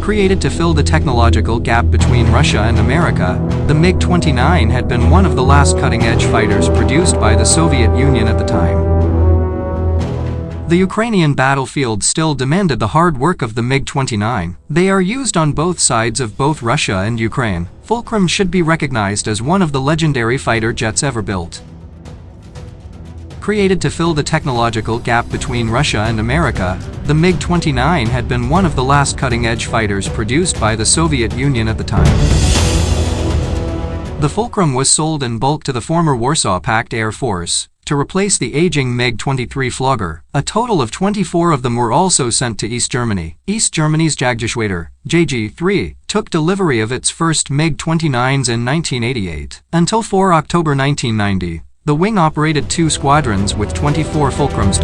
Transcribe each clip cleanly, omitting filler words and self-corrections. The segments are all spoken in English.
Created to fill the technological gap between Russia and America, the MiG-29 had been one of the last cutting-edge fighters produced by the Soviet Union at the time. The Ukrainian battlefield still demanded the hard work of the MiG-29. They are used on both sides of both Russia and Ukraine. Fulcrum should be recognized as one of the legendary fighter jets ever built. Created to fill the technological gap between Russia and America, the MiG-29 had been one of the last cutting-edge fighters produced by the Soviet Union at the time. The Fulcrum was sold in bulk to the former Warsaw Pact Air Force to replace the aging MiG-23 Flogger. A total of 24 of them were also sent to East Germany. East Germany's Jagdgeschwader, JG-3, took delivery of its first MiG-29s in 1988. Until 4 October 1990, the wing operated 2 squadrons with 24 Fulcrums.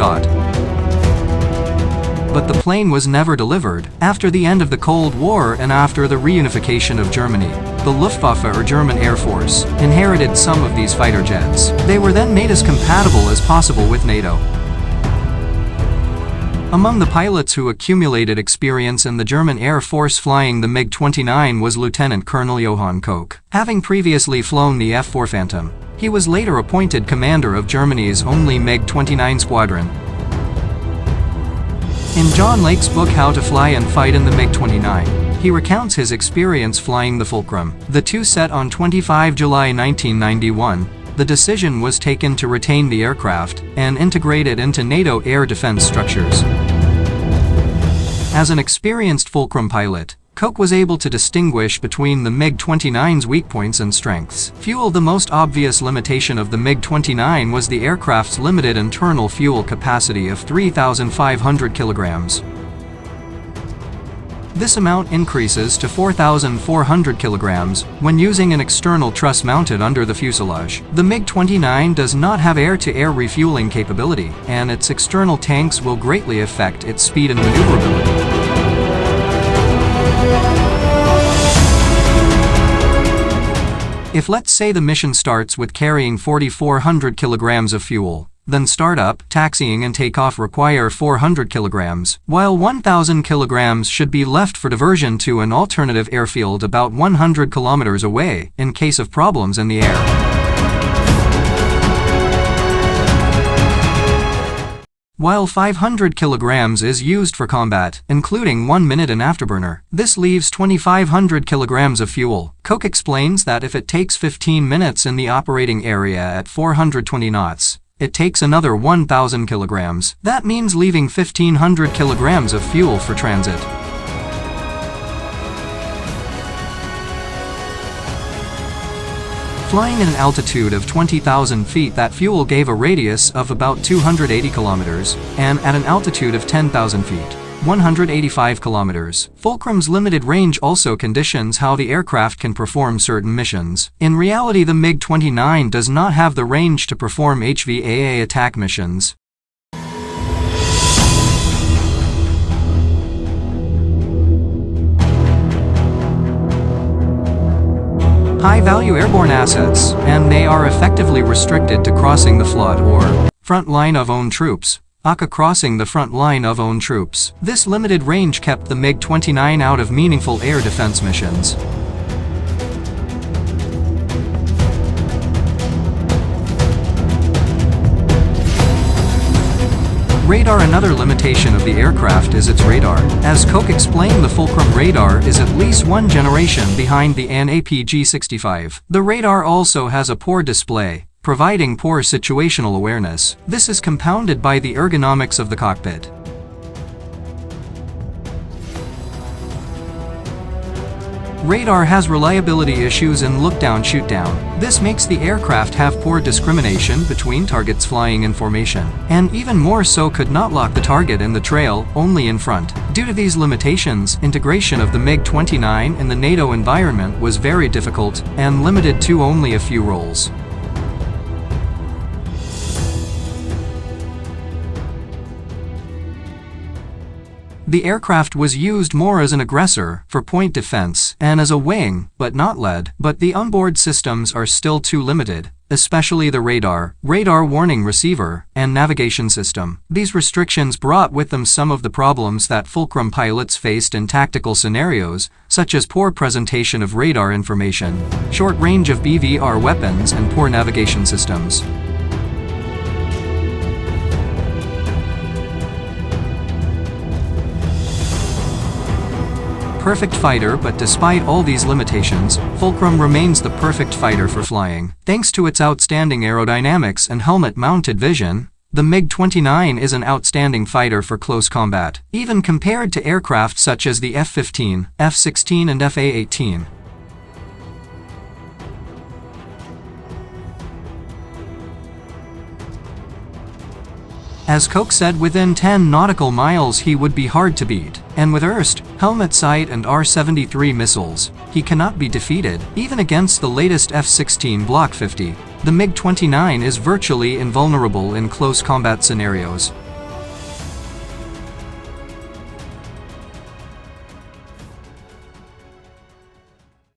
But the plane was never delivered. After the end of the Cold War and after the reunification of Germany, the Luftwaffe, or German Air Force, inherited some of these fighter jets. They were then made as compatible as possible with NATO. Among the pilots who accumulated experience in the German Air Force flying the MiG-29 was Lieutenant Colonel Johann Koch. Having previously flown the F-4 Phantom, he was later appointed commander of Germany's only MiG-29 squadron. In John Lake's book How to Fly and Fight in the MiG-29, he recounts his experience flying the Fulcrum. The two set on 25 July 1991. The decision was taken to retain the aircraft and integrate it into NATO air defense structures. As an experienced Fulcrum pilot, Koch was able to distinguish between the MiG-29's weak points and strengths. Fuel. The most obvious limitation of the MiG-29 was the aircraft's limited internal fuel capacity of 3,500 kilograms. This amount increases to 4,400 kilograms when using an external truss mounted under the fuselage. The MiG-29 does not have air-to-air refueling capability, and its external tanks will greatly affect its speed and maneuverability. If, let's say, the mission starts with carrying 4,400 kilograms of fuel, then startup, taxiing and takeoff require 400 kilograms, while 1,000 kilograms should be left for diversion to an alternative airfield about 100 kilometers away in case of problems in the air. While 500 kilograms is used for combat, including 1 minute in afterburner, this leaves 2,500 kilograms of fuel. Koch explains that if it takes 15 minutes in the operating area at 420 knots, it takes another 1,000 kilograms. That means leaving 1,500 kilograms of fuel for transit. Flying at an altitude of 20,000 feet, that fuel gave a radius of about 280 kilometers, and at an altitude of 10,000 feet, 185 kilometers. Fulcrum's limited range also conditions how the aircraft can perform certain missions. In reality, the MiG-29 does not have the range to perform HVAA attack missions. High-value airborne assets, and they are effectively restricted to crossing the flood or front line of own troops. aka crossing the front line of own troops. This limited range kept the MiG-29 out of meaningful air defense missions. Radar. Another limitation of the aircraft is its radar. As Koch explained, the Fulcrum radar is at least one generation behind the AN APG-65. The radar also has a poor display, providing poor situational awareness. This is compounded by the ergonomics of the cockpit. Radar has reliability issues in look-down, shoot-down. This makes the aircraft have poor discrimination between targets flying in formation, and even more so could not lock the target in the trail, only in front. Due to these limitations, integration of the MiG-29 in the NATO environment was very difficult and limited to only a few roles. The aircraft was used more as an aggressor, for point defense, and as a wing, but not lead. But the onboard systems are still too limited. especially the radar warning receiver, and navigation system. These restrictions brought with them some of the problems that Fulcrum pilots faced in tactical scenarios, such as poor presentation of radar information, short range of BVR weapons, and poor navigation systems. Perfect fighter, but despite all these limitations, Fulcrum remains the perfect fighter for flying. Thanks to its outstanding aerodynamics and helmet-mounted vision, the MiG-29 is an outstanding fighter for close combat, even compared to aircraft such as the F-15, F-16 and F/A-18. As Koch said, within 10 nautical miles he would be hard to beat, and with Erst, helmet sight and R-73 missiles, he cannot be defeated. Even against the latest F-16 Block 50, the MiG-29 is virtually invulnerable in close combat scenarios.